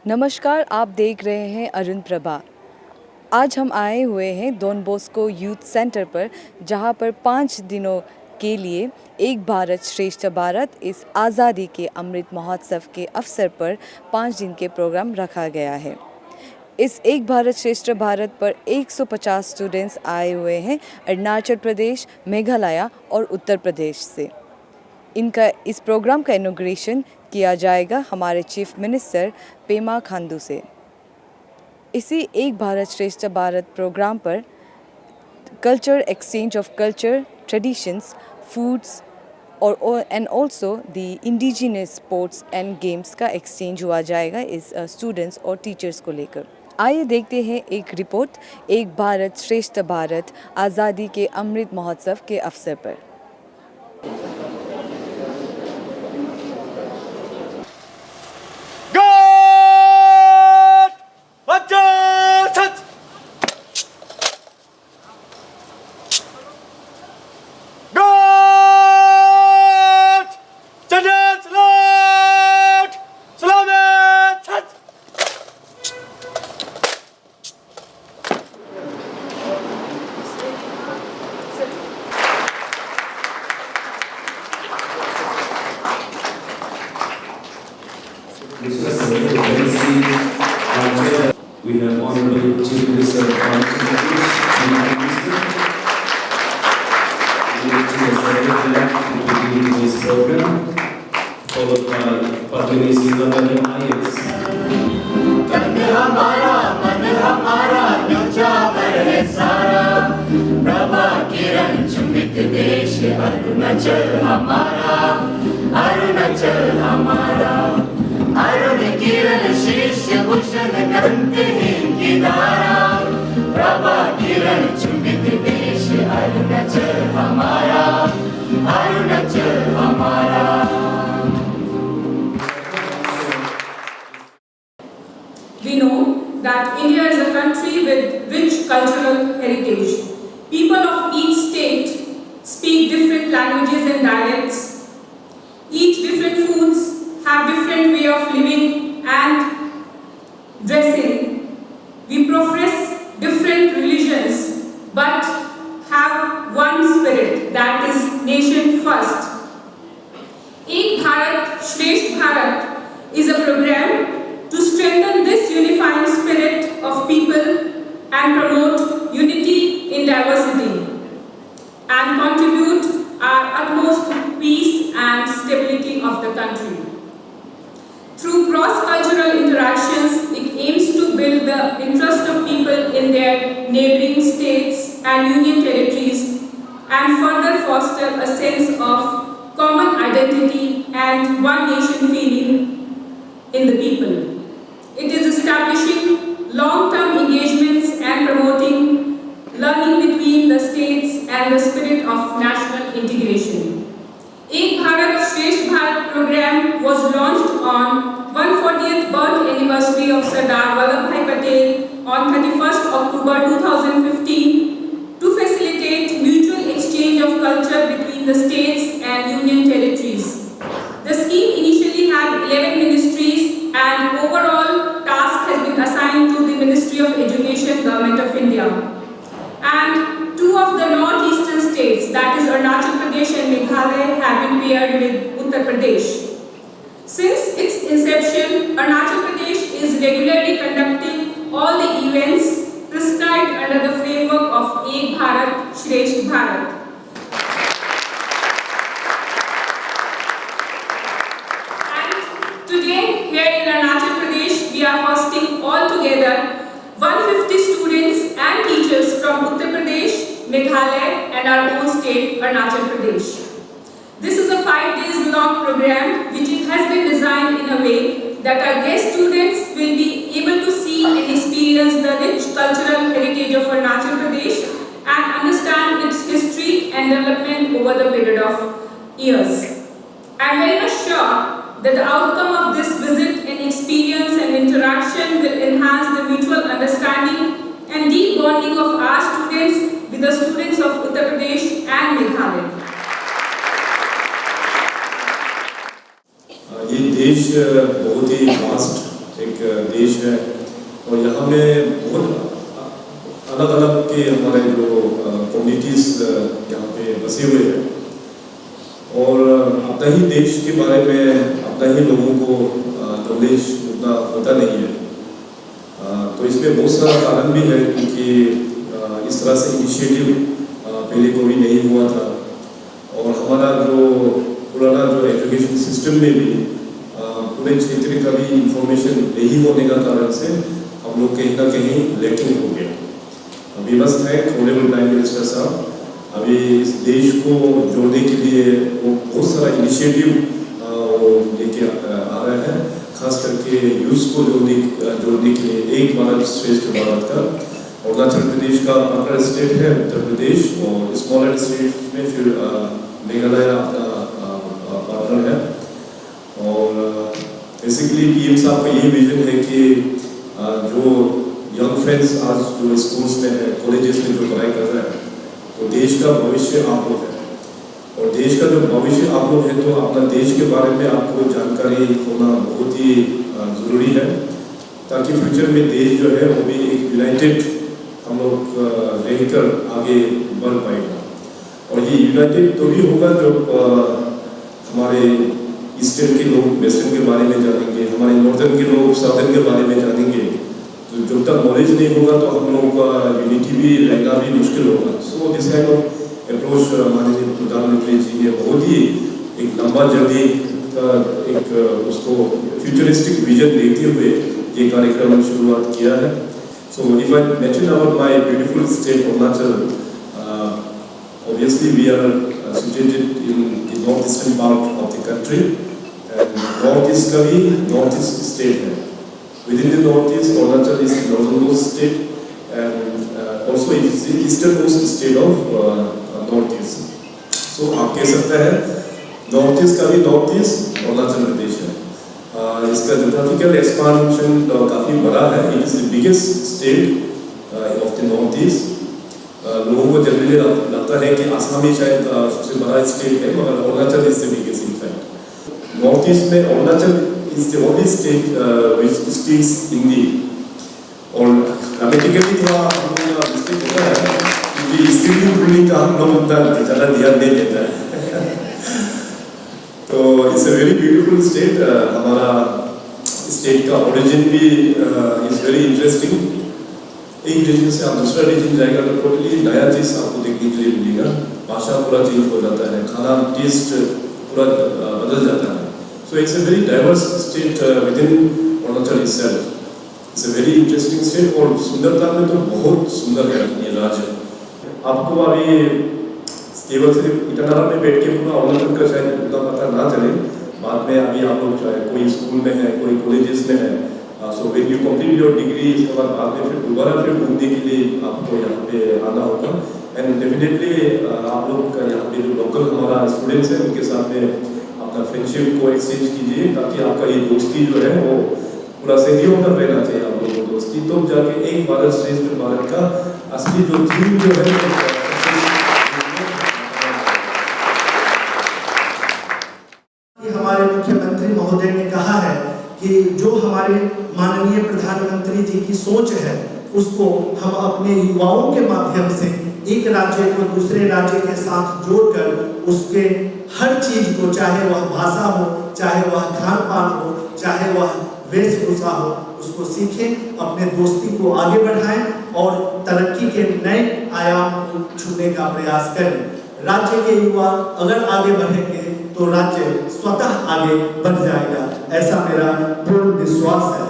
नमस्कार, आप देख रहे हैं अरुण प्रभा। आज हम आए हुए हैं डॉन बॉस्को यूथ सेंटर पर, जहां पर 5 दिनों के लिए एक भारत श्रेष्ठ भारत इस आज़ादी के अमृत महोत्सव के अवसर पर 5 दिन के प्रोग्राम रखा गया है। इस एक भारत श्रेष्ठ भारत पर 150 स्टूडेंट्स आए हुए हैं अरुणाचल प्रदेश, मेघालय और उत्तर प्रदेश से। इस प्रोग्राम का इनॉग्रेशन किया जाएगा हमारे चीफ मिनिस्टर पेमा खांडू से। इसी एक भारत श्रेष्ठ भारत प्रोग्राम पर culture exchange of culture, traditions, foods और and also the indigenous sports and games का एक्सचेंज हुआ जाएगा इस स्टूडेंट्स और टीचर्स को लेकर। आइए देखते हैं एक रिपोर्ट एक भारत श्रेष्ठ भारत आज़ादी के अमृत महोत्सव के अवसर पर। We have Honorable Chief Minister to this program, followed by Padmini Sindhamani IAS. तन हमारा मन हमारा न्योछावर है सारा, प्रभा किरण चुंबित देश अरुणाचल हमारा, अरुणाचल हमारा। अरुण किरण शीर्ष भूषण कंठहीन की धारा, प्रभा किरण चुंबित देश अरुणाचल हमारा, अरुणाचल हमारा। We know that India is a country with rich cultural heritage. People of each state speak different languages and dialects, eat different foods, have different way of living and dressing. We profess different religions but have one spirit, that is nation first. Ek Bharat Shresth Bharat is a program to strengthen this unifying spirit of people and promote unity in diversity and contribute our utmost to peace and stability of the country. Through cross-cultural interactions, it aims to build the interest of people in their neighboring states and union territories and further foster a sense of common identity and one nation feeling in the people. It is establishing long-term engagements and promoting learning between the states and the spirit of national integration. Ek Bharat Shresth Bharat program was launched on 140th birth anniversary of Sardar Vallabhbhai Patel on 31st October 2015 to facilitate mutual exchange of culture between the states and union territories. The scheme initially had 11 ministries and overall task has been assigned to the Ministry of Education, Government of India. And 2 of the northeastern states, that is Arunachal Pradesh and Meghalaya, have been paired with Uttar Pradesh. Since its inception, Arunachal Pradesh is regularly conducting all the events prescribed under the framework of Ek Bharat Shresth Bharat. Today, here in Arunachal Pradesh, we are hosting all together 150 students and teachers from Uttar Pradesh, Meghalaya and our own state, Arunachal Pradesh. This is a 5 days long program which has been designed in a way that our guest students will be able to see and experience the rich cultural heritage of Arunachal Pradesh and understand its history and development over the period of years. I am very much sure that the outcome of this visit and experience and interaction will enhance the mutual understanding and deep bonding of our students with the students of Uttar Pradesh and Meghalaya. ये देश बहुत ही vast एक देश है और यहाँ में बहुत अलग अलग के हमारे जो कम्युनिटीज़ यहाँ पे बसे हुए हैं और अपना ही देश के बारे में अपना ही लोगों को नॉलेज उतना होता नहीं है। तो इसमें बहुत सारा कारण भी है क्योंकि इस तरह से इनिशिएटिव पहले कभी नहीं हुआ था और हमारा जो पुराना जो एजुकेशन सिस्टम में भी पूरे क्षेत्र का भी इंफॉर्मेशन नहीं होने का कारण से हम लोग कहीं ना कहीं लैकिंग हो गया। We must thank honourable prime minister साहब, अभी इस देश को जोड़ने के लिए वो बहुत सारा इनिशिएटिव लेके आ रहे हैं, खास करके यूथ को जोड़ने के लिए एक भारत श्रेष्ठ भारत का। अरुणाचल प्रदेश का पार्टनर स्टेट है उत्तर प्रदेश और स्मॉलर स्टेट में फिर मेघालय अपना पार्टनर है और बेसिकली पीएम साहब का ये विजन है कि जो यंग फ्रेंड्स आज जो स्कूल्स में है, कॉलेजेस में जो पढ़ाई कर रहे हैं, तो देश का भविष्य आप लोग है और देश का जो भविष्य आप लोग है तो अपना देश के बारे में आपको जानकारी होना बहुत ही ज़रूरी है ताकि फ्यूचर में देश जो है वो भी एक यूनाइटेड हम लोग रहकर आगे बढ़ पाएगा। और ये यूनाइटेड तो भी होगा जब हमारे ईस्टर्न के लोग वेस्टर्न के बारे में जानेंगे, हमारे नॉर्थर्न के लोग साउथर्न के बारे में जानेंगे। तो जब तक नॉलेज नहीं होगा तो हम लोगों का यूनिटी भी रहना भी मुश्किल होगा। So this kind of approach माननीय प्रधानमंत्री जी ने बहुत ही एक लंबा जर्नी का एक उसको फ्यूचरिस्टिक विजन देखते हुए ये कार्यक्रम शुरुआत किया है। So if I mention about my beautiful state Arunachal, obviously we are situated in the northeastern part of the country and northeast का भी northeast state है। Within the northeast, Arunachal is the northernmost state and also it is the easternmost state of northeast. So आप कह सकते हैं northeast का भी northeast Arunachal Pradesh है। इसका geographical expansion काफ़ी बड़ा है। It is the biggest state of the northeast. लोगों को जनरली लगता है कि असम ही शायद सबसे बड़ा स्टेट है मगर Arunachal is the biggest in fact. North east में Arunachal is the only state which speaks Hindi और ग्रामेटिकली थोड़ा हम लोग का मिस्टेक होता है क्योंकि स्क्रीनिंग रूलिंग का हम लोग उतना ज़्यादा ध्यान नहीं देता है। तो it's a very beautiful state. हमारा स्टेट का ओरिजिन भी इज वेरी इंटरेस्टिंग। एक रीजन से आप दूसरा रीजन जाएगा तो टोटली नया चीज़ आपको देखने के लिए मिलेगा। भाषा पूरा चेंज हो जाता है, खाना टेस्ट पूरा बदल जाता है। So it's a very diverse state with in Arunachal itself. It's a very interesting state और सुंदरता में तो बहुत सुंदर है ये राज्य। आपको अभी केवल सिर्फ ईटानगर में बैठ के पूरा अरुणाचल का शायद उतना पता ना चले, बाद में अभी आप लोग चाहे कोई स्कूल में है, कोई कॉलेजेस में है, so when you complete your degree इसके बाद में फिर दोबारा फिर घूमने के लिए आपको यहाँ पे आना होगा एंड डेफिनेटली आप लोग का यहाँ पे जो लोकल हमारा स्टूडेंट्स हैं उनके साथ में अपना फ्रेंडशिप को एक्सचेंज कीजिए ताकि आपका ये दोस्ती जो है वो पूरा सदियों तक रहना चाहिए। आप लोगों को दोस्ती तो जाके एक भारत श्रेष्ठ भारत का असली जो थीम जो है हमारे मुख्यमंत्री महोदय ने कहा है कि जो हमारे माननीय प्रधानमंत्री जी की सोच है उसको हम अपने युवाओं के माध्यम से एक राज्य को दूसरे राज्य के साथ जोड़कर उसके हर चीज को, चाहे वह भाषा हो, चाहे वह खान पान हो, चाहे वह वेशभूषा हो, उसको सीखें, अपने दोस्ती को आगे बढ़ाएं और तरक्की के नए आयाम को छूने का प्रयास करें। राज्य के युवा अगर आगे बढ़ेंगे तो राज्य स्वतः आगे बढ़ जाएगा, ऐसा मेरा पूर्ण विश्वास है।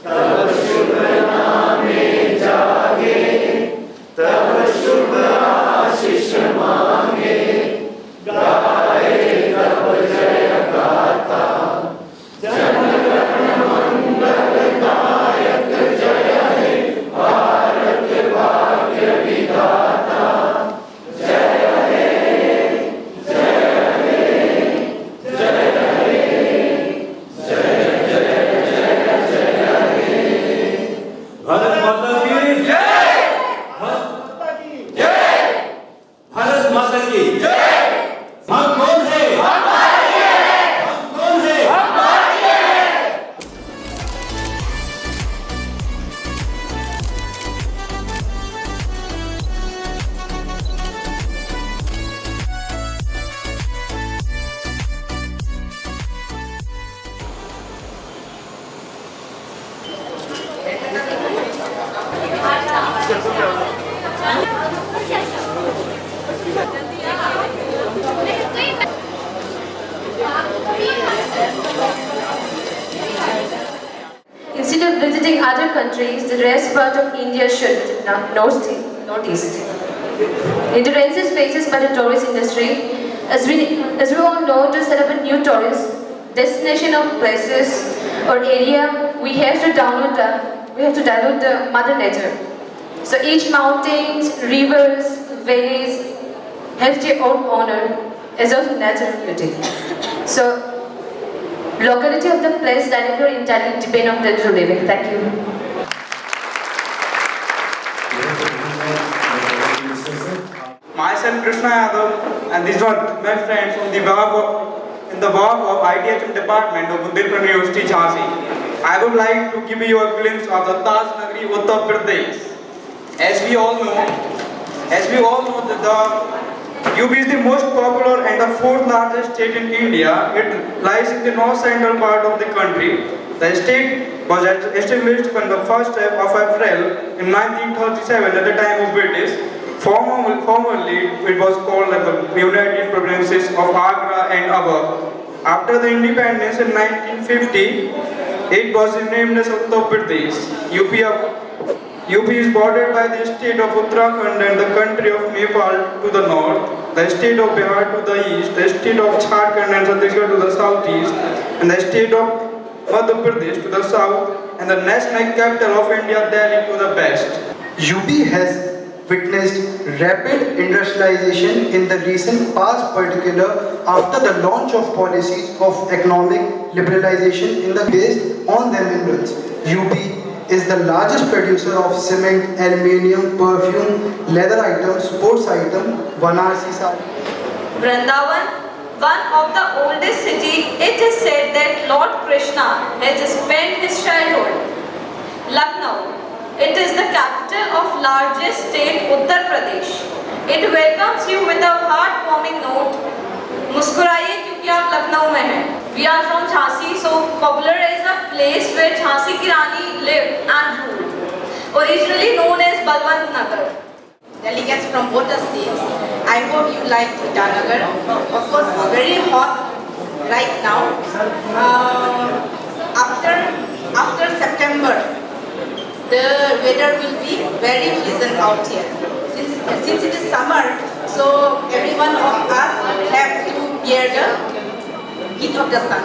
तब शुभ नामे की हम कौन है? हम कौन है? Instead of visiting other countries, the rest part of India should not notice. Indonesia faces by the tourist industry. As we all know, to set up a new tourist destination of places or area, we have to dilute the mother nature. So each mountains, rivers, valleys have their own honor as of natural beauty. So locality of the place directly or entirely depend on the living. Thank you. Myself Krishna Yadav, and these are my friends from the behalf of ITHM department of Bundelkhand University, Jhansi. I would like to give you a glimpse of the Taj Nagari, Uttar Pradesh. As we all know that the UP is the most popular and the fourth largest state in India. It lies in the north central part of the country. The state was established on the 1st of April in 1937 at the time of British. Formerly, it was called the United Provinces of Agra and Awadh. After the independence in 1950, it was renamed as Uttar Pradesh. UP is bordered by the state of Uttarakhand and the country of Nepal to the north, the state of Bihar to the east, the state of Jharkhand and Chhattisgarh to the southeast, and the state of Madhya Pradesh to the south, and the national capital of India, Delhi, to the west. UP has witnessed rapid industrialization in the recent past, particularly after the launch of policies of economic liberalization in the based on their minerals. UP is the largest producer of cement, aluminium, perfume, leather items, sports items, Banarsi sari. Vrindavan, one of the oldest cities, it is said that Lord Krishna has spent his childhood. Lucknow, it is the capital of largest state Uttar Pradesh. It welcomes you with a heartwarming note. मुस्कुराइए क्योंकि आप लखनऊ में हैं. We are from Jhansi, so popular as a place where Jhansi ki Rani lived and ruled. Originally known as Balwant Nagar. Delegates from both the states, I hope you like Itanagar. Of course, it's very hot right now. After September, the weather will be very pleasant out here. Since it is summer, so every one of us have to bear the heat of the sun.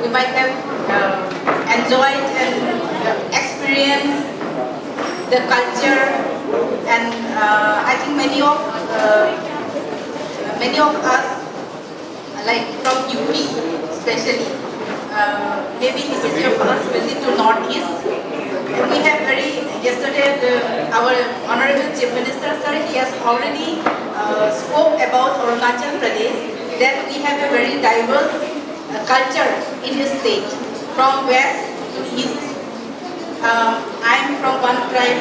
We might have enjoyed and experienced the culture, and I think many of us, like from UP especially, maybe this is your first visit to Northeast. We have yesterday our Honorable Chief Minister, sir, he has already spoke about Arunachal Pradesh, that we have a very diverse culture in his state, from west to east. I am from one tribe.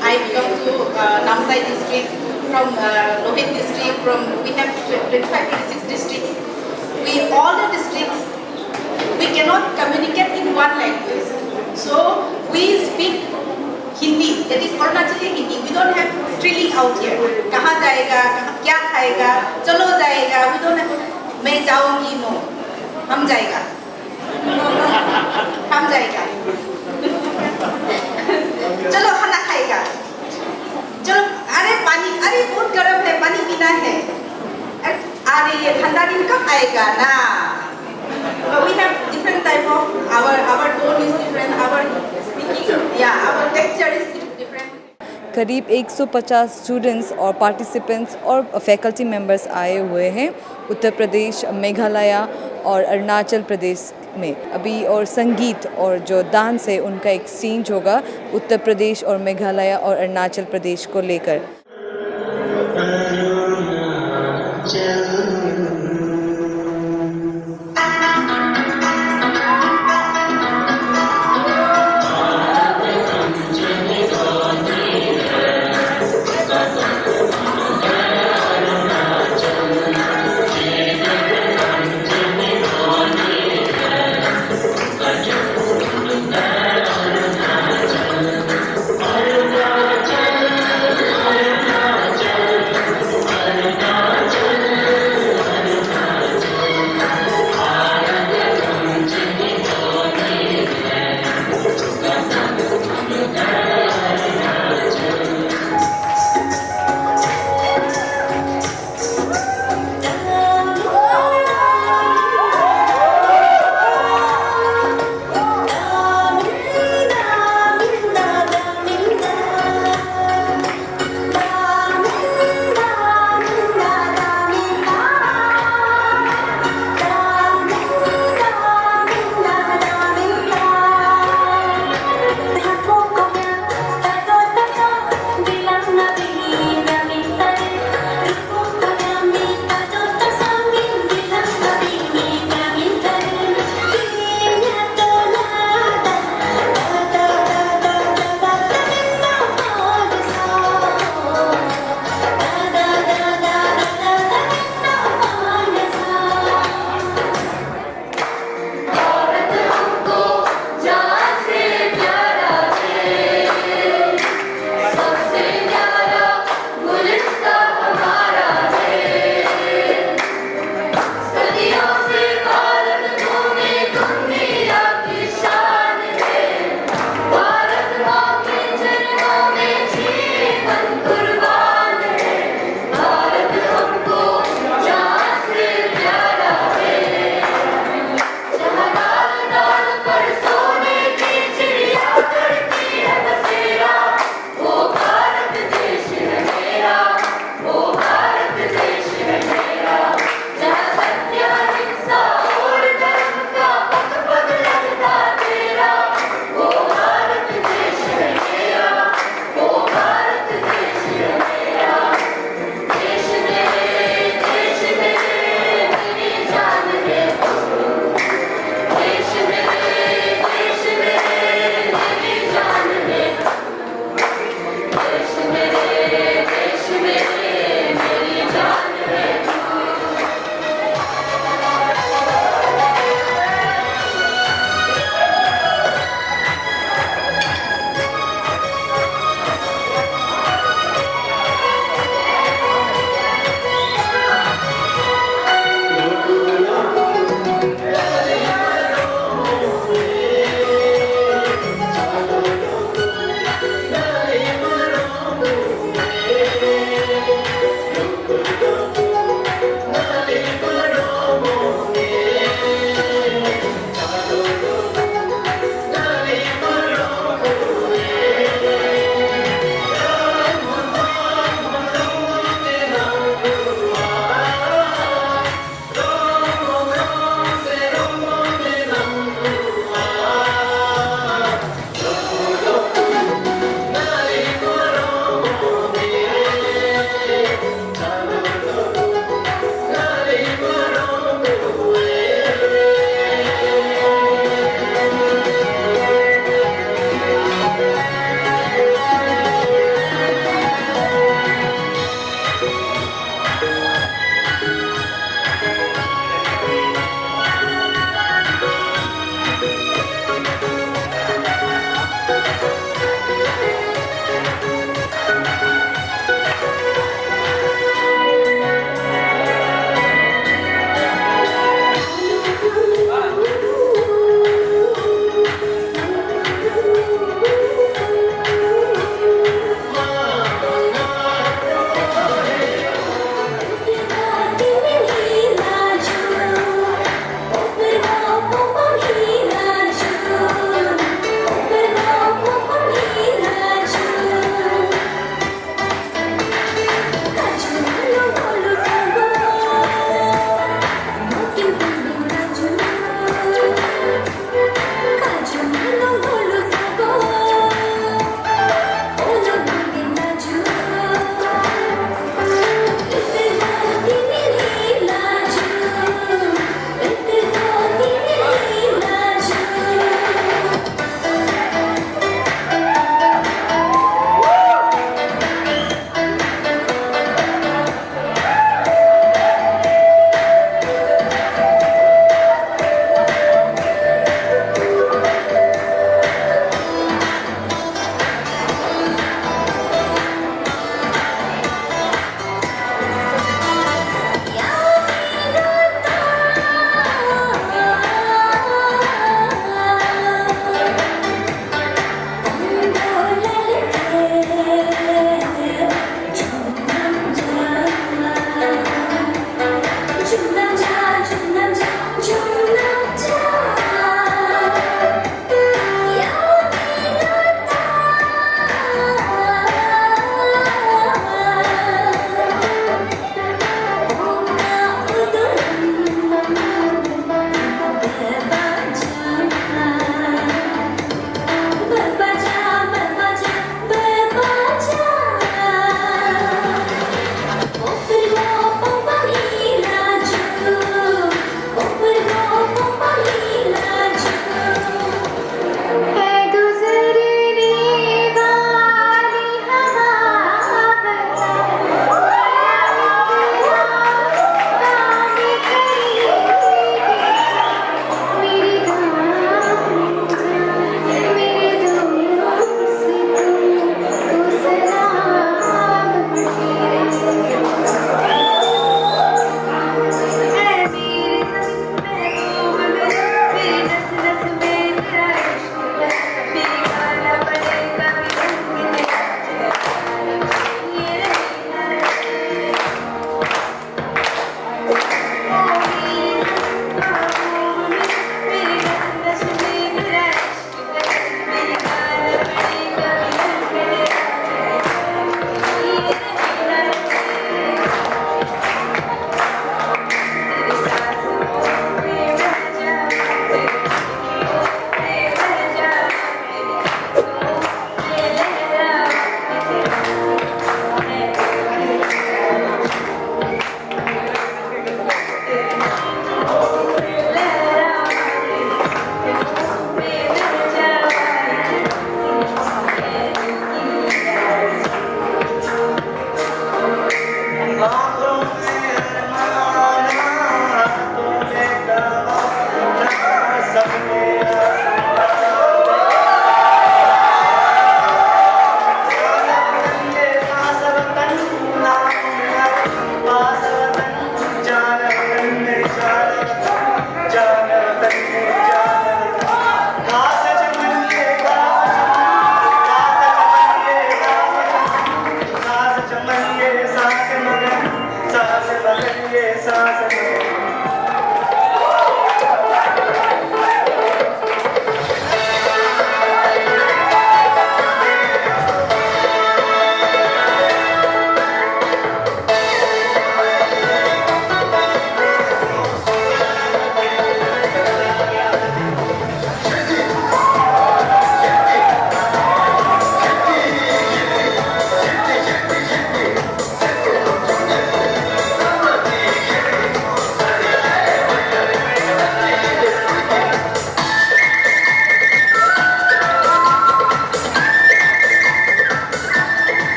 I belong to Namsai district, from Lohit district. We have 25-26 districts. All the districts, we cannot communicate in one language. So we speak Hindi, that is Arunachali Hindi. We don't have strilling out here. Kahan jayega, kya khayega, chalo jayega. We don't have, मैं जाऊंगी, no. हम जाएगा. हम जाएगा. चलो खाना खाएगा. चलो, अरे पानी, अरे बहुत गर्म है, पानी पीना है. अरे ये ठंडा दिन कब आएगा ना? We have different type of our tone is different, our speaking, our texture is different. करीब 150 स्टूडेंट्स और पार्टिसिपेंट्स और फैकल्टी मेंबर्स आए हुए हैं उत्तर प्रदेश, मेघालय और अरुणाचल प्रदेश में अभी. और संगीत और जो डांस है उनका एक्सचेंज होगा उत्तर प्रदेश और मेघालय और अरुणाचल प्रदेश को लेकर.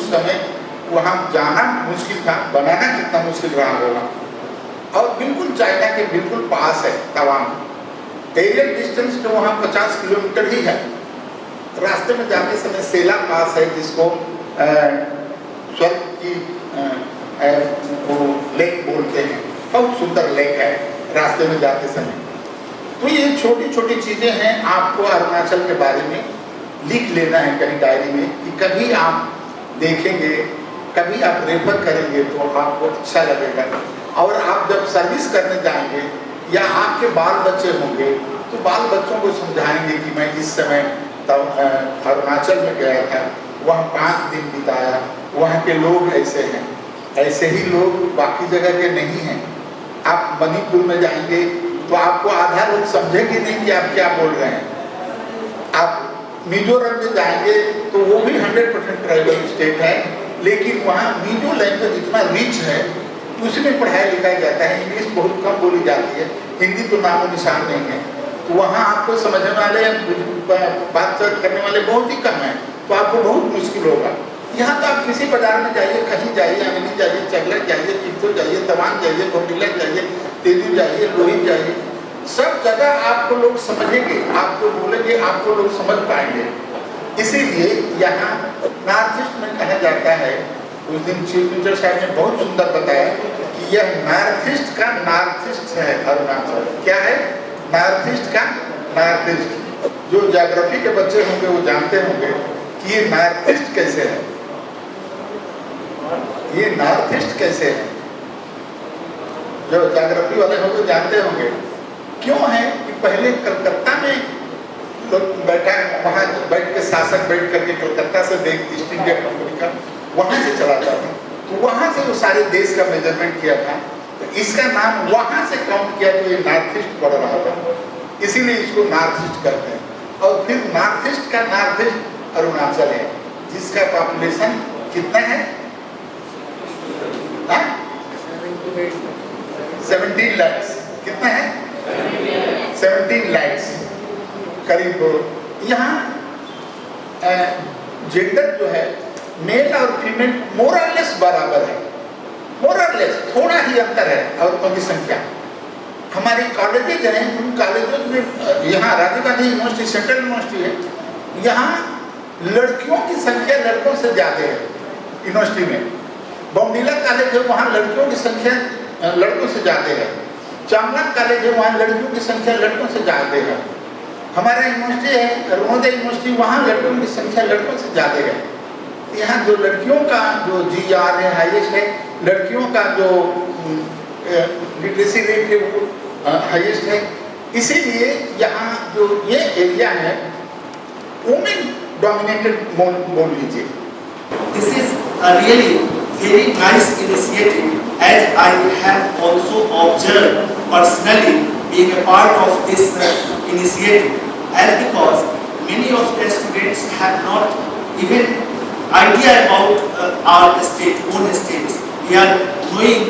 उस समय वहाँ जाना मुश्किल था, बनाना कितना मुश्किल रहा होगा। और बिल्कुल चाइना के बिल्कुल पास है तवांग। एरियल डिस्टेंस तो वहाँ 50 किलोमीटर ही है। रास्ते में जाते समय सेला पास है, जिसको स्वर्ग की वो लेक बोलते हैं। बहुत सुंदर लेक है रास्ते में जाते समय। तो ये छोटी छोटी चीज़ें हैं, आपको अरुणाचल के बारे में लिख लेना है कहीं डायरी में, कि कभी आप देखेंगे, कभी आप रेफर करेंगे तो आपको अच्छा लगेगा। और आप जब सर्विस करने जाएंगे या आपके बाल बच्चे होंगे तो बाल बच्चों को समझाएंगे कि मैं इस समय तब अरुणाचल में गया था, वहाँ 5 दिन बिताया, वहाँ के लोग ऐसे हैं, ऐसे ही लोग बाकी जगह के नहीं हैं। आप मणिपुर में जाएंगे तो आपको आधा लोग समझेंगे नहीं कि आप क्या बोल रहे हैं। आप मिजोरम में जाएंगे तो वो भी 100% ट्राइबल स्टेट है, लेकिन वहाँ मिजो लैंग्वेज इतना रिच है, उसमें पढ़ाया लिखाया जाता है। इंग्लिश बहुत कम बोली जाती है, हिंदी तो नामो निशान नहीं है। तो वहाँ आपको समझने वाले, बात करने वाले बहुत ही कम हैं, तो आपको बहुत मुश्किल होगा। यहाँ तो आप किसी बाजार में जाइए, कहीं जाइए, अमनी जाइए, चगलट जाइए, कितो जाइए, तवांग जाइए, बोटिला जाइए, तेजू जाइए, लोहित जाइए, सब जगह आपको लोग समझेंगे, आपको बोलेंगे, आपको लोग समझ पाएंगे। इसीलिए यहाँ नॉर्थ ईस्ट में कहा जाता है, उस दिन चीफ मिनिस्टर साहब ने बहुत सुंदर बताया कि यह नॉर्थ ईस्ट का नॉर्थ ईस्ट है अरुणाचल। क्या है? नॉर्थ ईस्ट का नॉर्थ ईस्ट। जो ज्योग्राफी के बच्चे होंगे वो जानते होंगे कि ये नॉर्थ ईस्ट कैसे है, ये नॉर्थ ईस्ट कैसे है। जो ज्योग्राफी वाले होंगे जानते होंगे क्यों है कि पहले कलकत्ता में लोग बैठा, वहाँ बैठ के शासक बैठ करके कलकत्ता से देख ईस्ट इंडिया कंपनी का वहाँ से चला जाता, तो वहाँ से वो सारे देश का मेजरमेंट किया था, तो इसका नाम वहाँ से काउंट किया तो ये नॉर्थ ईस्ट पड़ रहा था, इसीलिए इसको नॉर्थ ईस्ट कहते हैं। और फिर नॉर्थ ईस्ट का नॉर्थ ईस्ट अरुणाचल है, जिसका पॉपुलेशन कितना है? 17 लाख। कितना है? 17 लाख करीब। यहाँ जेंडर जो है मेल और फीमेल मोरलेस बराबर है, मोरलेस, थोड़ा ही अंतर है औरतों की संख्या। हमारे कॉलेजेज हैं, उन कॉलेजों में यहाँ Rajiv Gandhi university central university है, यहाँ लड़कियों की संख्या लड़कों से ज़्यादा है यूनिवर्सिटी में। बमडीला कॉलेज है, वहाँ लड़कियों की संख्या लड़कों से ज़्यादा है। चामलांग कॉलेज है, वहाँ लड़कियों की संख्या लड़कों से ज़्यादा है। हमारा यूनिवर्सिटी है अरुणोदय यूनिवर्सिटी, वहाँ लड़कियों की संख्या लड़कों से ज़्यादा है। यहाँ जो लड़कियों का जो GR है हाईएस्ट है, लड़कियों का जो लिटरेसी रेट है वो हाईएस्ट है। इसीलिए यहाँ जो ये एरिया है वुमेन डोमिनेटेड बोल लीजिए। This is a really very nice initiative, as I have also observed personally being a part of this initiative, as because many of the students have not even idea about our state, own states. We are knowing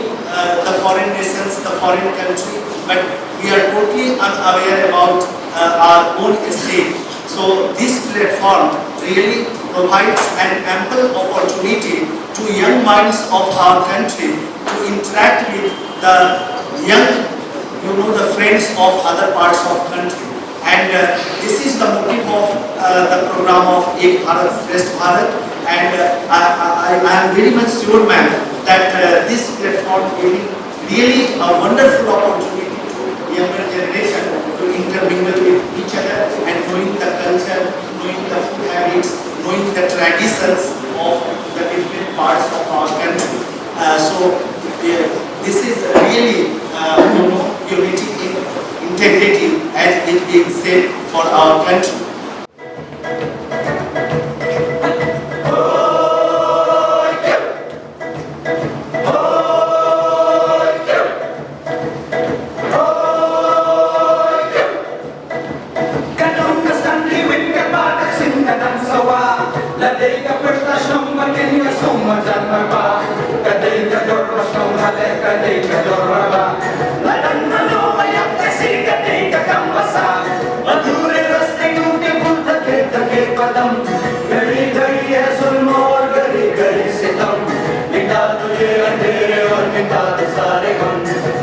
the foreign nations, the foreign country, but we are totally unaware about our own state. So this platform really provides an ample opportunity to young minds of our country to interact with the young, the friends of other parts of country. And this is the motive of the program of Ek Bharat Shresth Bharat. And I am very much sure, ma'am, that this platform is really a wonderful opportunity to younger generation to intermingle with each other and knowing the culture, knowing the food habits, knowing the traditions of the different parts of our country. So this is really unity in integrity, as it is said, for our country. Madure rasti मिटा दे सारे गम।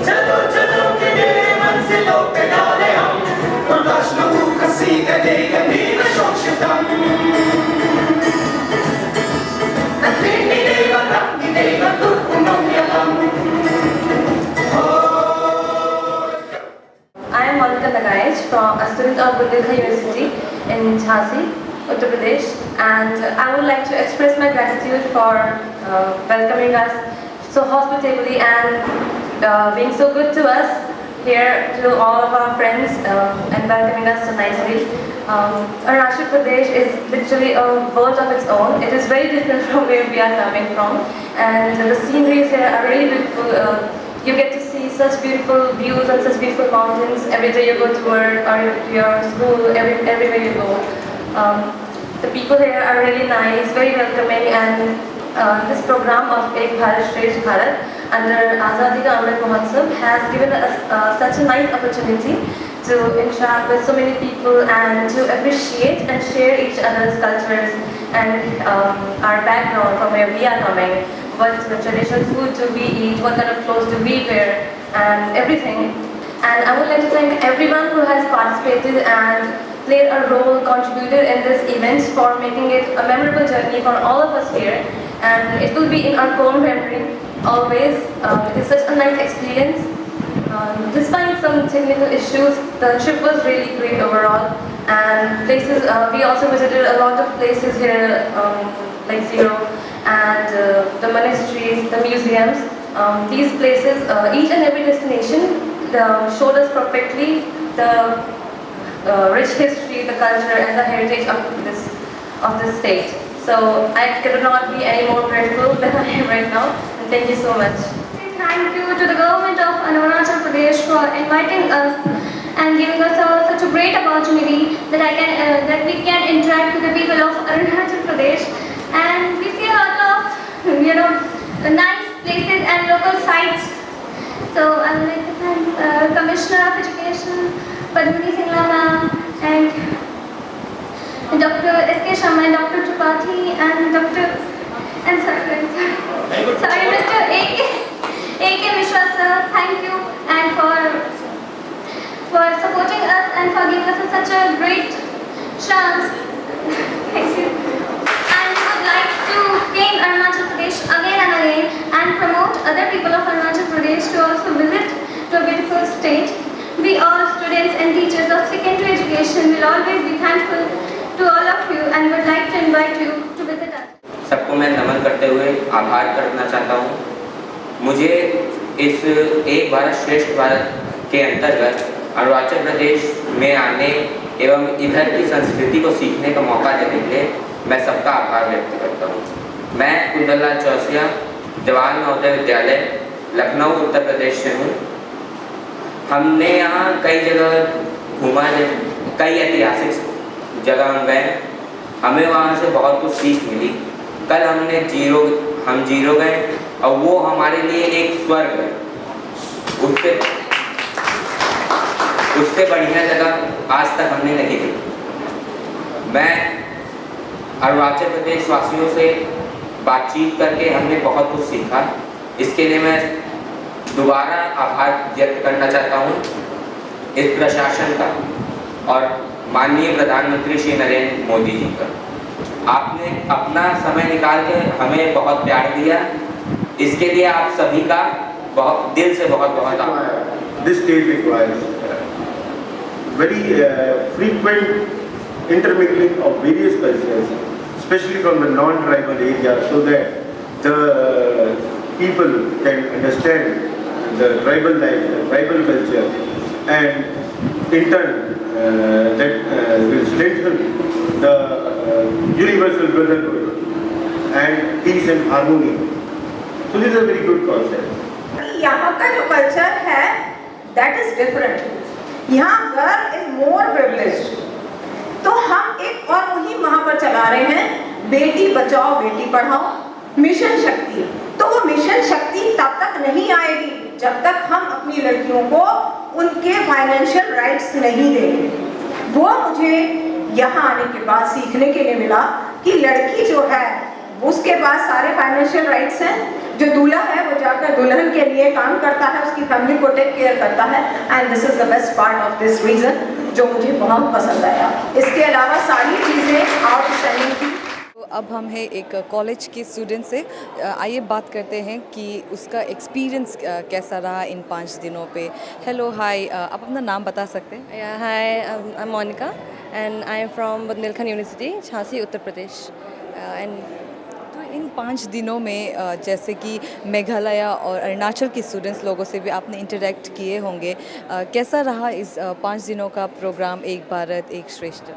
चलो चलो के मेरे मंजिलों पे डाले हम, प्रकाशनु कसी गले गंभीर शोषितम। नत्थेनि देव रंगि देव तुर्पुणं यलम। I am Monica Nagayech, a student of Bundelkhand University in Jhansi, Uttar Pradesh, and I would like to express my gratitude for welcoming us so hospitably and being so good to us here, to all of our friends, and welcoming us so nicely. Arunachal Pradesh is literally a world of its own. It is very different from where we are coming from, and the sceneries here are really beautiful. You get to see such beautiful views and such beautiful mountains every day you go to work or to your school, everywhere you go. The people here are really nice, very welcoming, and this program of Ek Bharat Shresth Bharat under Azadi Ka Amrit Mahotsav has given us such a nice opportunity to interact with so many people and to appreciate and share each other's cultures and our background from where we are coming. What traditional food do we eat, what kind of clothes do we wear, and everything. And I would like to thank everyone who has participated and played a role, contributed in this event for making it a memorable journey for all of us here. And it will be in our core memory always. It is such a nice experience. Despite some technical issues, the trip was really great overall. And places, we also visited a lot of places here, like Zero, and the monasteries, the museums. These places, each and every destination showed us perfectly the rich history, the culture, and the heritage of this state. So I could not be any more grateful than I am right now. And thank you so much. Thank you to the government of Arunachal Pradesh for inviting us and giving us such a great opportunity that we can interact with the people of Arunachal Pradesh, and we see a lot of nice places and local sites. So I would like to thank Commissioner of Education Padmini Singla ma'am and Dr. S.K. Sharma and Dr. Tripathi and Mr. A.K. Mishra sir, thank you and for supporting us and for giving us such a great chance. Thank you. And we would like to gain Arunachal Pradesh again and again and promote other people of Arunachal Pradesh to also visit to a beautiful state. We all students and teachers of secondary education will always be thankful to all of you and would like to invite you to visit us. सबको मैं नमन करते हुए आभार करना चाहता हूँ। मुझे इस एक भारत श्रेष्ठ भारत के अंतर्गत अरुणाचल प्रदेश में आने एवं इधर की संस्कृति को सीखने का मौका देने के लिए मैं सबका आभार व्यक्त करता हूँ। मैं कुंदनलाल चौरसिया जवाहर नवोदय विद्यालय लखनऊ उत्तर प्रदेश से हूँ। हमने यहाँ कई जगह घूमा, कई ऐतिहासिक जगह हम गए, हमें वहाँ से बहुत कुछ सीख मिली। कल हम जीरो गए और वो हमारे लिए एक स्वर्ग है। उससे बढ़िया जगह आज तक हमने नहीं देखी। मैं अरुणाचल प्रदेश वासियों से बातचीत करके हमने बहुत कुछ सीखा। इसके लिए मैं दोबारा आभार व्यक्त करना चाहता हूँ इस प्रशासन का और माननीय प्रधानमंत्री श्री नरेंद्र मोदी जी का। आपने अपना समय निकाल के हमें बहुत प्यार दिया, इसके लिए आप सभी का बहुत दिल से बहुत आभार। This state requires very frequent intermingling of various cultures, especially from the non-tribal area, so that the people can understand the tribal life, the tribal culture, and in turn that will strengthen the universal brotherhood and peace and harmony. So this is a very good concept. यहाँ का जो culture है that is different. यहाँ girl is more privileged. तो हम एक और मुहिम वहाँ पर चला रहे हैं, बेटी बचाओ बेटी पढ़ाओ, मिशन शक्ति। तो वो मिशन शक्ति तब तक नहीं आएगी जब तक हम अपनी लड़कियों को उनके फाइनेंशियल राइट्स नहीं देंगे। वो मुझे यहाँ आने के बाद सीखने के लिए मिला कि लड़की जो है उसके पास सारे फाइनेंशियल राइट्स हैं, जो दूल्हा है वो जाकर दुल्हन के लिए काम करता है, उसकी फैमिली को टेक केयर करता है, and this is the best part of this region जो मुझे बहुत पसंद आया। इसके अलावा सारी चीज़ें आउटस्टैंडिंग थी। तो अब हम हैं एक कॉलेज के स्टूडेंट से, आइए बात करते हैं कि उसका एक्सपीरियंस कैसा रहा इन 5 दिनों पे। हेलो, हाय, आप अपना नाम बता सकते हैं? Yeah, hi, I'm Monica and I am from Bundelkhand University, Jhansi, Uttar Pradesh. And तो इन 5 दिनों में जैसे कि मेघालय और अरुणाचल के स्टूडेंट्स लोगों से भी आपने इंटरेक्ट किए होंगे, कैसा रहा इस 5 दिनों का प्रोग्राम एक भारत एक श्रेष्ठ?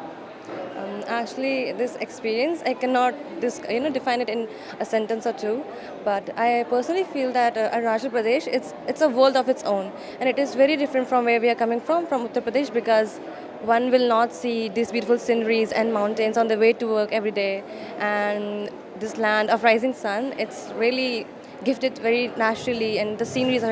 actually, this experience I cannot define it in a sentence or two, but I personally feel that Arunachal Pradesh it's a world of its own, and it is very different from where we are coming from Uttar Pradesh, because one will not see these beautiful sceneries and mountains on the way to work every day, and this land of rising sun, it's really gifted very naturally, and the sceneries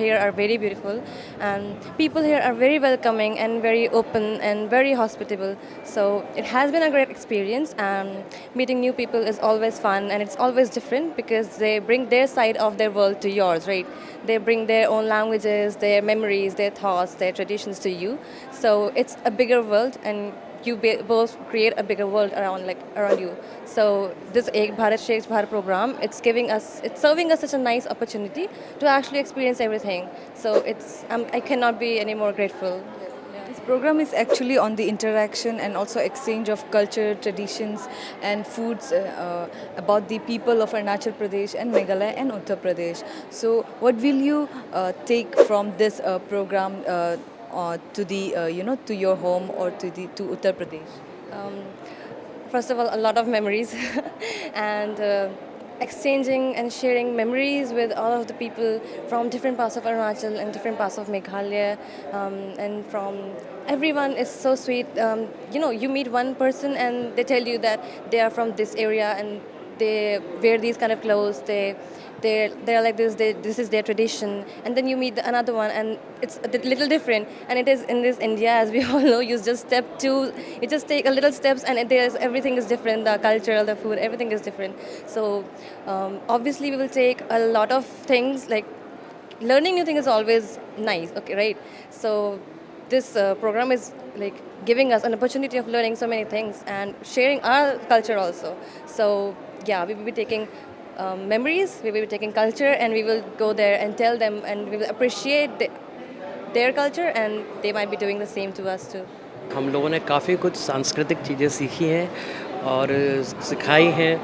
here are very beautiful, and people here are very welcoming and very open and very hospitable. So it has been a great experience, and meeting new people is always fun, and it's always different because they bring their side of their world to yours, right? They bring their own languages, their memories, their thoughts, their traditions to you. So it's a bigger world, and you both create a bigger world around you. So this Ek Bharat Shresth Bharat program, it's serving us such a nice opportunity to actually experience everything. So I cannot be any more grateful. This program is actually on the interaction and also exchange of culture, traditions and foods about the people of Arunachal Pradesh and Meghalaya and Uttar Pradesh. So what will you take from this program to the to your home or to Uttar Pradesh? First of all, a lot of memories and exchanging and sharing memories with all of the people from different parts of Arunachal and different parts of Meghalaya, and from everyone is so sweet. You meet one person and they tell you that they are from this area and they wear these kind of clothes, they're like this is their tradition, and then you meet another one and it's a little different, and it is in this India, as we all know, you just take a little steps and everything is different, the culture, the food, everything is different. So obviously we will take a lot of things, like learning new things is always nice, okay, right? So this program is like giving us an opportunity of learning so many things and sharing our culture also. So yeah, we will be taking memories, we will be taking culture, and we will go there and tell them, and we will appreciate their culture, and they might be doing the same to us too. हम लोगों ने काफ़ी कुछ सांस्कृतिक चीज़ें सीखी हैं और सिखाई हैं,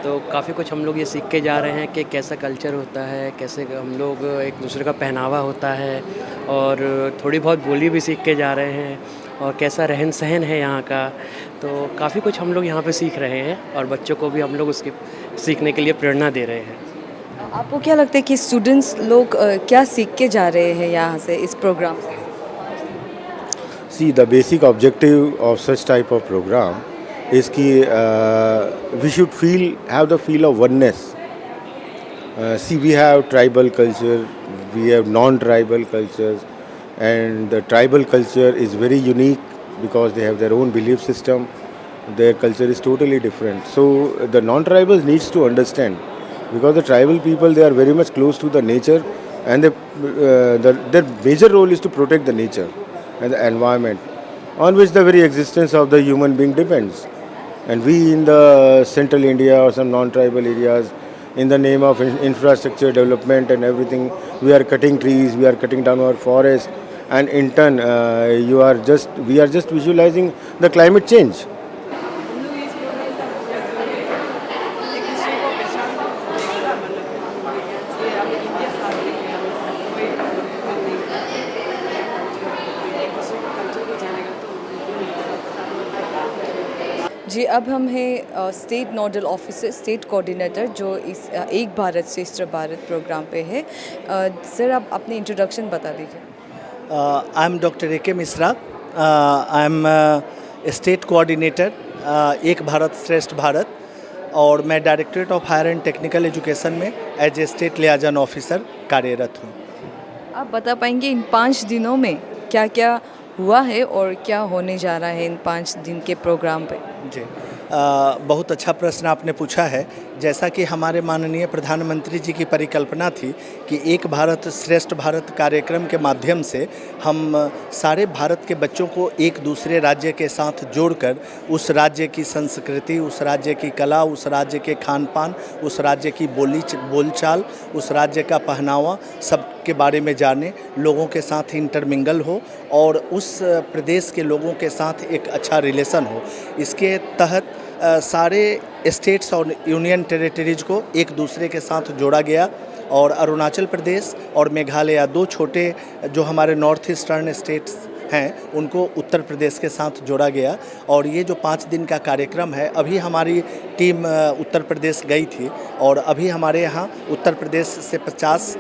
तो काफ़ी कुछ हम लोग ये सीख के जा रहे हैं कि कैसा कल्चर होता है, कैसे हम लोग एक दूसरे का पहनावा होता है, और थोड़ी बहुत बोली भी सीख के जा रहे हैं, और कैसा रहन सहन है यहाँ का। तो काफ़ी कुछ हम लोग यहाँ पे सीख रहे हैं, और बच्चों को भी हम लोग उसकी सीखने के लिए प्रेरणा दे रहे हैं। आपको क्या लगता है कि स्टूडेंट्स लोग क्या सीख के जा रहे हैं यहाँ से, इस प्रोग्राम से? See, the basic objective of such type of program is कि we should have the feel of oneness. See, we have tribal culture, we have non-tribal cultures, and the tribal culture is very unique because they have their own belief system. Their culture is totally different. So the non-tribals needs to understand, because the tribal people, they are very much close to the nature, and their major role is to protect the nature and the environment on which the very existence of the human being depends. And we in the central India or some non-tribal areas, in the name of infrastructure development and everything, we are cutting trees, we are cutting down our forests, and in turn we are just visualizing the climate change. जी, अब हम हैं state nodal officer, state coordinator, जो इस एक Bharat Shreshtha Bharat programme पे है। Sir, आप अपनी इंट्रोडक्शन बता दीजिए। I am doctor A K Mishra, I am state coordinator Ek Bharat Shreshtha Bharat, और मैं directorate of higher and technical education में as a state liaison officer कार्यरत हूँ। आप बता पाएंगे इन 5 दिनों में क्या क्या हुआ है और क्या होने जा रहा है इन 5 दिन के प्रोग्राम पे? जी, बहुत अच्छा प्रश्न आपने पूछा है जैसा कि हमारे माननीय प्रधानमंत्री जी की परिकल्पना थी कि एक भारत श्रेष्ठ भारत कार्यक्रम के माध्यम से हम सारे भारत के बच्चों को एक दूसरे राज्य के साथ जोड़कर उस राज्य की संस्कृति, उस राज्य की कला, उस राज्य के खान पान, उस राज्य की बोलचाल, उस राज्य का पहनावा सब के बारे में जाने, लोगों के साथ इंटरमिंगल हो और उस प्रदेश के लोगों के साथ एक अच्छा रिलेशन हो। इसके तहत सारे स्टेट्स और यूनियन टेरिटरीज को एक दूसरे के साथ जोड़ा गया और अरुणाचल प्रदेश और मेघालय, दो छोटे जो हमारे नॉर्थ ईस्टर्न स्टेट्स हैं, उनको उत्तर प्रदेश के साथ जोड़ा गया। और ये जो 5 दिन का कार्यक्रम है, अभी हमारी टीम उत्तर प्रदेश गई थी और अभी हमारे यहाँ उत्तर प्रदेश से 50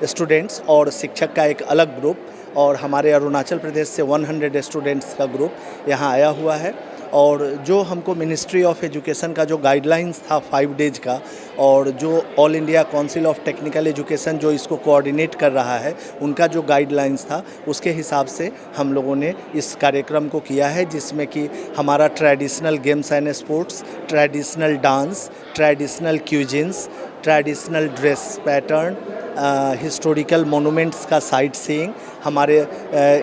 स्टूडेंट्स और शिक्षक का एक अलग ग्रुप और हमारे अरुणाचल प्रदेश से 100 स्टूडेंट्स का ग्रुप यहाँ आया हुआ है। और जो हमको मिनिस्ट्री ऑफ एजुकेशन का जो गाइडलाइंस था 5 डेज का और जो all India council of technical education जो इसको कोऑर्डिनेट कर रहा है, उनका जो गाइडलाइंस था उसके हिसाब से हम लोगों ने इस कार्यक्रम को किया है, जिसमें कि हमारा traditional games and sports, traditional dance, traditional cuisines, traditional dress pattern, historical monuments का साइट सीइंग, हमारे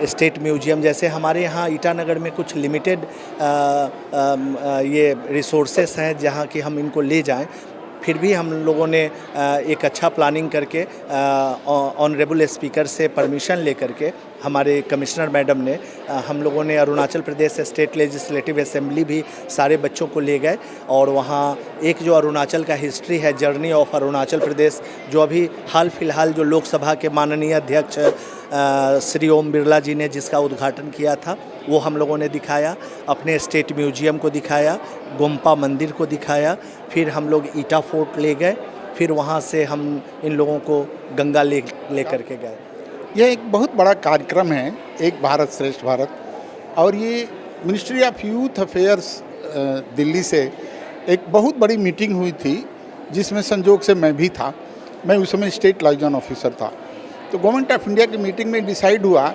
स्टेट म्यूजियम, जैसे हमारे यहाँ ईटानगर में कुछ लिमिटेड ये रिसोर्सेस हैं जहाँ कि हम इनको ले जाएं, फिर भी हम लोगों ने एक अच्छा प्लानिंग करके ऑनरेबल स्पीकर से परमिशन लेकर के हमारे कमिश्नर मैडम ने हम लोगों ने Arunachal Pradesh state legislative assembly भी सारे बच्चों को ले गए और वहाँ एक जो अरुणाचल का हिस्ट्री है, जर्नी ऑफ अरुणाचल प्रदेश, जो अभी हाल फिलहाल जो लोकसभा के माननीय अध्यक्ष श्री ओम बिरला जी ने जिसका उद्घाटन किया था, वो हम लोगों ने दिखाया, अपने स्टेट म्यूजियम को दिखाया, गोम्पा मंदिर को दिखाया, फिर हम लोग ईटा फोर्ट ले गए, फिर वहाँ से हम इन लोगों को गंगा ले करके गए। यह एक बहुत बड़ा कार्यक्रम है, एक भारत श्रेष्ठ भारत, और ये ministry of youth affairs Delhi से एक बहुत बड़ी मीटिंग हुई थी जिसमें संजोग से मैं भी था। मैं उस समय स्टेट लाइजन ऑफिसर था। तो गवर्नमेंट ऑफ इंडिया की मीटिंग में डिसाइड हुआ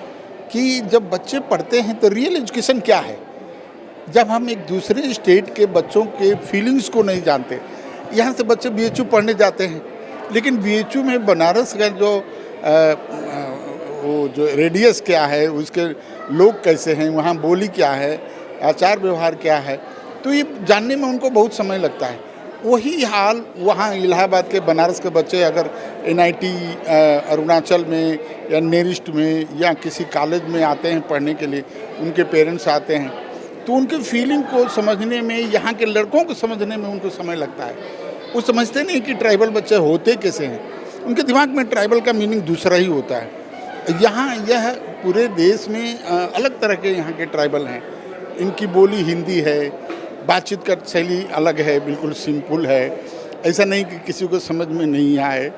कि जब बच्चे पढ़ते हैं तो रियल एजुकेशन क्या है। जब हम एक दूसरे स्टेट के बच्चों के फीलिंग्स को नहीं जानते, यहाँ से बच्चे BHU पढ़ने जाते हैं, लेकिन BHU में बनारस का जो रेडियस क्या है, उसके लोग कैसे हैं, वहाँ बोली क्या है, आचार व्यवहार क्या है, तो ये जानने में उनको बहुत समय लगता है। वही हाल वहाँ इलाहाबाद के बनारस के बच्चे अगर NIT अरुणाचल में या नेरिस्ट में या किसी कॉलेज में आते हैं पढ़ने के लिए, उनके पेरेंट्स आते हैं, तो उनके फीलिंग को समझने में, यहाँ के लड़कों को समझने में उनको समय लगता है। वो समझते नहीं कि ट्राइबल बच्चे होते कैसे हैं, उनके दिमाग में ट्राइबल का मीनिंग दूसरा ही होता है। यहाँ यह पूरे देश में अलग तरह के यहाँ के ट्राइबल हैं, इनकी बोली हिंदी है, बातचीत का शैली अलग है, बिल्कुल सिंपल है, ऐसा नहीं कि किसी को समझ में नहीं आए।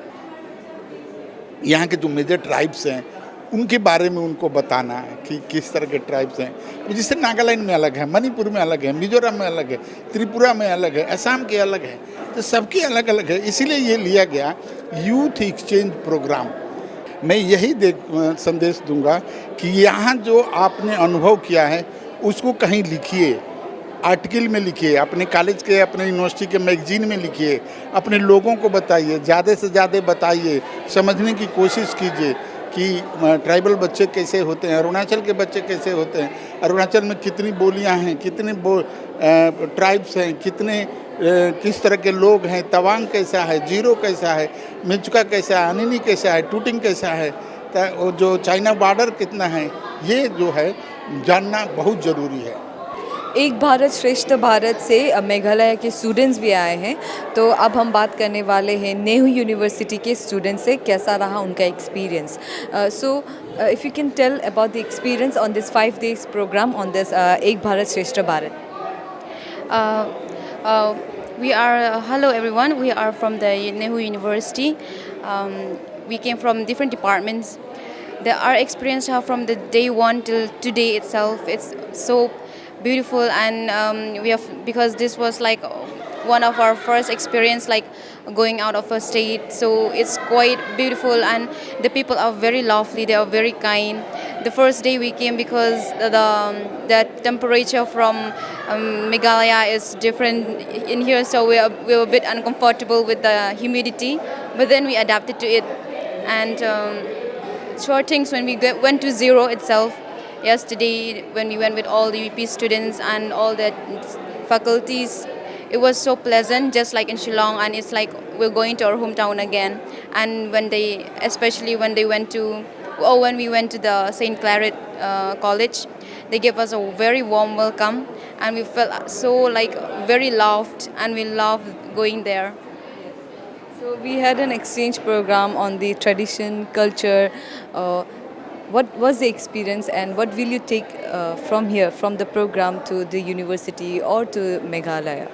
यहाँ के जो मेजर ट्राइब्स हैं उनके बारे में उनको बताना है कि किस तरह के ट्राइब्स हैं, जैसे नागालैंड में अलग है, मणिपुर में अलग है, मिजोरम में अलग है, त्रिपुरा में अलग है, असम के अलग है, तो सबके अलग अलग है। इसीलिए ये लिया गया यूथ एक्सचेंज प्रोग्राम। मैं यही संदेश दूंगा कि यहाँ जो आपने अनुभव किया है उसको कहीं लिखिए, आर्टिकल में लिखिए, अपने कॉलेज के, अपने यूनिवर्सिटी के मैगजीन में लिखिए, अपने लोगों को बताइए, ज़्यादा से ज़्यादा बताइए, समझने की कोशिश कीजिए कि ट्राइबल बच्चे कैसे होते हैं, अरुणाचल के बच्चे कैसे होते हैं, अरुणाचल में कितनी बोलियां हैं, कितने ट्राइब्स हैं, कितने किस तरह के लोग हैं, तवांग कैसा है, जीरो कैसा है, मिचुका कैसा है, अनिनी कैसा है, टूटिंग कैसा है, जो चाइना बॉर्डर कितना है, ये जो है जानना बहुत ज़रूरी है। एक भारत श्रेष्ठ भारत से मेघालय के स्टूडेंट्स भी आए हैं, तो अब हम बात करने वाले हैं नेहरू यूनिवर्सिटी के स्टूडेंट्स से, कैसा रहा उनका experience. So if you can tell about the experience on this 5 days programme on this Ek Bharat Shreshtha Bharat. Hello everyone, we are from the Nehru University. We came from different departments. Our experience from the day 1 till today itself, it's so beautiful, and because this was like one of our first experience like going out of a state, so it's quite beautiful, and the people are very lovely, they are very kind, The first day we came because the temperature from Meghalaya is different in here, so we were a bit uncomfortable with the humidity, but then we adapted to it. And short things, when we went to Zero itself yesterday, when we went with all the UP students and all the faculties, it was so pleasant, just like in Shillong, and it's like we're going to our hometown again. And especially when we went to the St. Claret College, they gave us a very warm welcome, and we felt so like very loved, and we loved going there. So we had an exchange program on the tradition, culture. What was the experience, and what will you take from here, from the program to the university or to Meghalaya?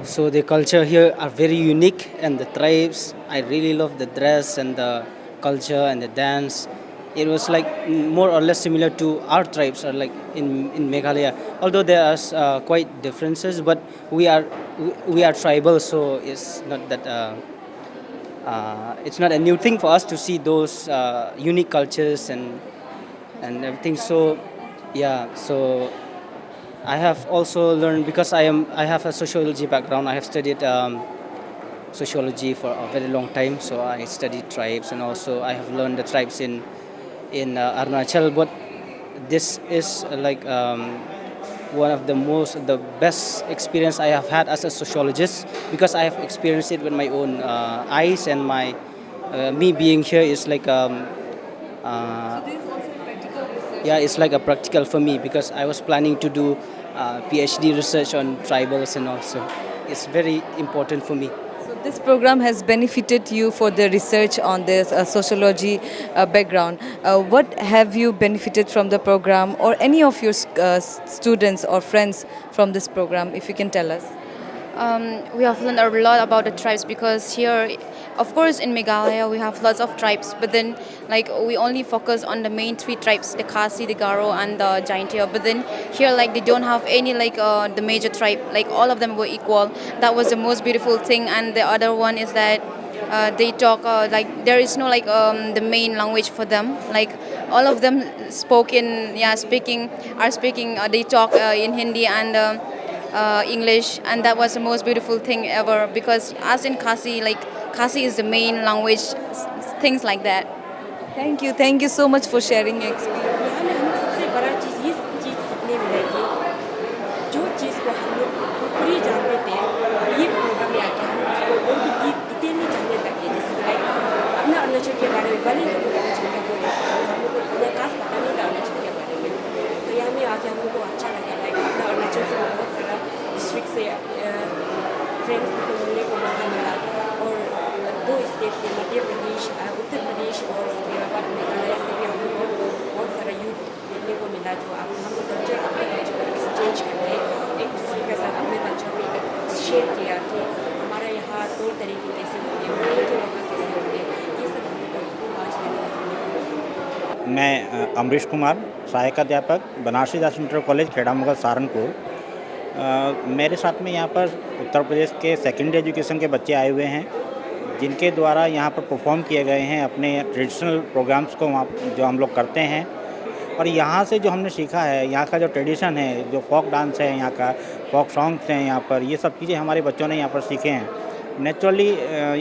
So the culture here are very unique, and the tribes, I really love the dress and the culture and the dance. It was like more or less similar to our tribes, or like in Meghalaya. Although there are quite differences, but we are tribal, so it's not that it's not a new thing for us to see those unique cultures and everything. So yeah, so I have also learned, because I have a sociology background. I have studied sociology for a very long time. So I studied tribes, and also I have learned the tribes in Arunachal. But this is like one of the best experience I have had as a sociologist, because I have experienced it with my own eyes, and me being here is like yeah, it's like a practical for me, because I was planning to do PhD research on tribals, and also it's very important for me. So this program has benefited you for the research on this sociology background. What have you benefited from the program, or any of your students or friends from this program, if you can tell us? We have learned a lot about the tribes, because here, of course, in Meghalaya we have lots of tribes, but then like we only focus on the main 3 tribes, the Khasi, the Garo, and the Jaintia. But then here, like, they don't have any like the major tribe, like all of them were equal. That was the most beautiful thing. And the other one is that they talk like there is no like the main language for them. Like all of them they talk in Hindi and English, and that was the most beautiful thing ever, because as in Khasi, like Khasi is the main language, things like that. Thank you so much for sharing your experience. सबसे बड़ा चीज़ ये चीज़ सीखने मिलेगी, जो चीज़ को हम लोग पूरी जानते थे, ये प्रोग्राम में आके हम उसको और भी डिटेल जानने लगे। जैसे लाइक अपना अरुणाचल के बारे में, भले हम लोग अरुणाचल के बोले, हम लोग को इतना खास पता नहीं था अरुणाचल के बारे में, तो यहाँ में आके हम लोग को अच्छा लगा। लाइक अपना अरुणाचल से बहुत सारा डिस्ट्रिक्ट से फ्रेंड्स को मिलने को मौका मिला, और 2 स्टेट से, मध्य प्रदेश, उत्तर प्रदेश, और उसके बाद मेघालय से भी हम लोग को बहुत सारा यूथ देखने को मिला, जो हम लोग कल्चर अपने कल्चर एक्सचेंज करके एक दूसरे के साथ अपने कल्चर में शेयर किया कि हमारा यहाँ तौर तरीके कैसे होंगे, बोलने के लोग कैसे होंगे, ये सब हम लोग को 5 दिन सुनने को मिला। मैं अमरीश कुमार, सहायक अध्यापक, बनारसी दास इंटर कॉलेज, खेड़ा मुगल, सहारनपुर। मेरे साथ में यहाँ पर उत्तर प्रदेश के सेकेंडरी एजुकेशन के बच्चे आए हुए हैं, जिनके द्वारा यहाँ पर परफॉर्म किए गए हैं अपने ट्रेडिशनल प्रोग्राम्स को वहाँ जो हम लोग करते हैं। और यहाँ से जो हमने सीखा है, यहाँ का जो ट्रेडिशन है, जो फोक डांस है, यहाँ का फोक सॉन्ग्स हैं, यहाँ पर ये सब चीज़ें हमारे बच्चों ने यहाँ पर सीखे हैं। नेचुरली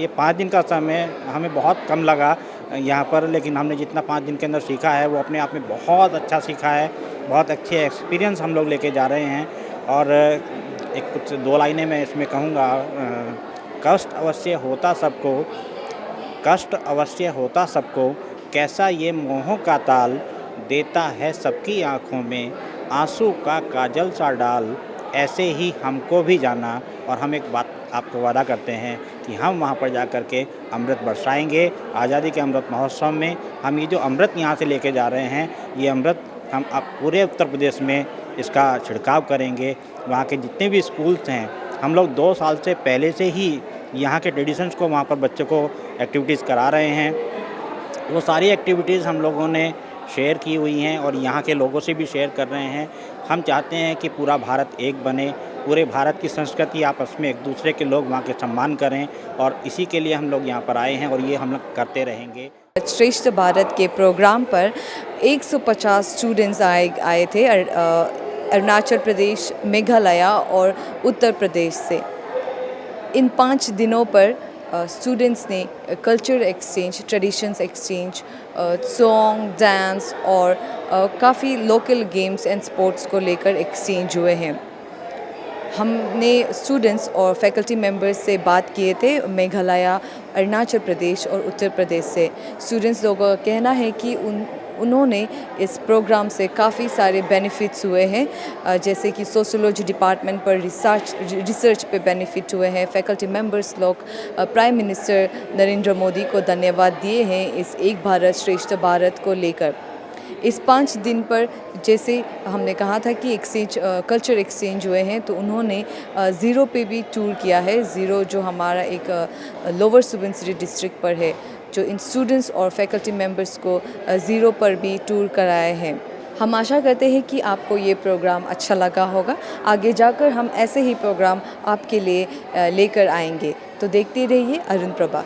ये 5 दिन का समय हमें बहुत कम लगा यहाँ पर, लेकिन हमने जितना 5 दिन के अंदर सीखा है वो अपने आप में बहुत अच्छा सीखा है, बहुत अच्छे एक्सपीरियंस हम लोग लेके जा रहे हैं। और एक कुछ 2 लाइनें मैं इसमें कहूँगा, कष्ट अवश्य होता सबको, कैसा ये मोहों का ताल, देता है सबकी आँखों में आंसू का काजल सा डाल, ऐसे ही हमको भी जाना। और हम एक बात आपको वादा करते हैं कि हम वहाँ पर जा कर के अमृत बरसाएंगे। आज़ादी के अमृत महोत्सव में हम ये जो अमृत यहाँ से लेके जा रहे हैं, ये अमृत हम अब पूरे उत्तर प्रदेश में इसका छिड़काव करेंगे। वहाँ के जितने भी स्कूल्स हैं, हम लोग 2 साल से पहले से ही यहाँ के ट्रेडिशंस को वहाँ पर बच्चों को एक्टिविटीज़ करा रहे हैं। वो सारी एक्टिविटीज़ हम लोगों ने शेयर की हुई हैं और यहाँ के लोगों से भी शेयर कर रहे हैं। हम चाहते हैं कि पूरा भारत एक बने, पूरे भारत की संस्कृति आपस में एक दूसरे के लोग वहाँ के सम्मान करें, और इसी के लिए हम लोग यहाँ पर आए हैं और ये हम लोग करते रहेंगे। श्रेष्ठ भारत के प्रोग्राम पर 150 स्टूडेंट्स आए थे अरुणाचल प्रदेश, मेघालय और उत्तर प्रदेश से। इन 5 दिनों पर स्टूडेंट्स ने culture exchange, traditions exchange, song, dance और काफ़ी लोकल गेम्स एंड स्पोर्ट्स को लेकर एक्सचेंज हुए हैं। हमने स्टूडेंट्स और फैकल्टी मेंबर्स से बात किए थे मेघालय, अरुणाचल प्रदेश और उत्तर प्रदेश से। स्टूडेंट्स लोगों का कहना है कि उन्होंने इस प्रोग्राम से काफ़ी सारे बेनिफिट्स हुए हैं, जैसे कि सोशियोलॉजी डिपार्टमेंट पर रिसर्च पे बेनिफिट हुए हैं। फैकल्टी मेंबर्स लोग प्राइम मिनिस्टर नरेंद्र मोदी को धन्यवाद दिए हैं इस एक भारत श्रेष्ठ भारत को लेकर। इस 5 दिन पर जैसे हमने कहा था कि कल्चर एक्सचेंज हुए हैं, तो उन्होंने ज़ीरो पे भी टूर किया है। ज़ीरो जो हमारा एक लोअर सुबनसिरी डिस्ट्रिक्ट पर है, जो इन स्टूडेंट्स और फैकल्टी मेंबर्स को ज़ीरो पर भी टूर कराए हैं। हम आशा करते हैं कि आपको ये प्रोग्राम अच्छा लगा होगा। आगे जाकर हम ऐसे ही प्रोग्राम आपके लिए लेकर आएंगे, तो देखते रहिए अरुण प्रभा।